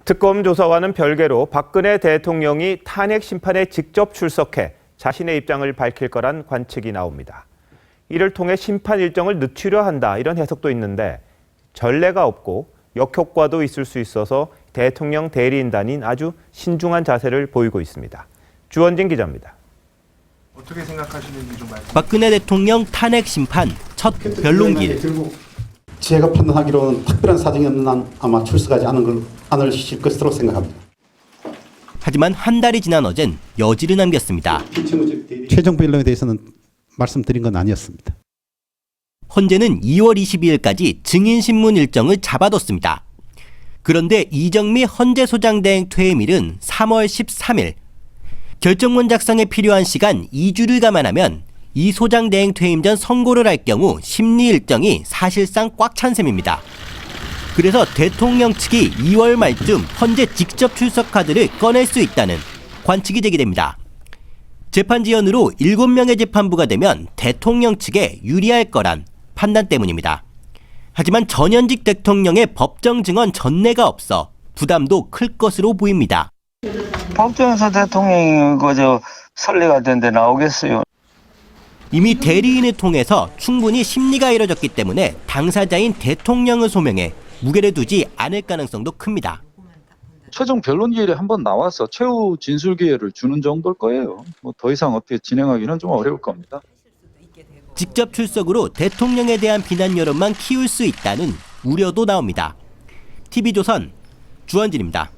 특검 조사와는 별개로 박근혜 대통령이 탄핵 심판에 직접 출석해 자신의 입장을 밝힐 거란 관측이 나옵니다. 이를 통해 심판 일정을 늦추려 한다, 이런 해석도 있는데 전례가 없고 역효과도 있을 수 있어서 대통령 대리인단인 아주 신중한 자세를 보이고 있습니다. 주원진 기자입니다. 어떻게 생각하시는지 좀 말씀해 주세요. 박근혜 대통령 탄핵 심판 첫 변론길. 제가 판단하기로는 특별한 사정이 없는 한 아마 출석하지 않으실 것으로 생각합니다. 하지만 한 달이 지난 어젠 여지를 남겼습니다. 최종 변론에 대해서는 말씀드린 건 아니었습니다. 헌재는 2월 22일까지 증인신문 일정을 잡아뒀습니다. 그런데 이정미 헌재소장대행 퇴임일은 3월 13일. 결정문 작성에 필요한 시간 2주를 감안하면 이 소장대행 퇴임 전 선고를 할 경우 심리 일정이 사실상 꽉 찬 셈입니다. 그래서 대통령 측이 2월 말쯤 헌재 직접 출석 카드를 꺼낼 수 있다는 관측이 제기됩니다. 재판 지연으로 7명의 재판부가 되면 대통령 측에 유리할 거란 판단 때문입니다. 하지만 전현직 대통령의 법정 증언 전례가 없어 부담도 클 것으로 보입니다. 법정에서 대통령이 선례가 된데 나오겠어요. 이미 대리인을 통해서 충분히 심리가 이뤄졌기 때문에 당사자인 대통령을 소명해 무게를 두지 않을 가능성도 큽니다. 최종 변론 기일에 한번 나와서 최후 진술 기회를 주는 정도일 거예요. 더 이상 어떻게 진행하기는 좀 어려울 겁니다. 직접 출석으로 대통령에 대한 비난 여론만 키울 수 있다는 우려도 나옵니다. TV조선 주원진입니다.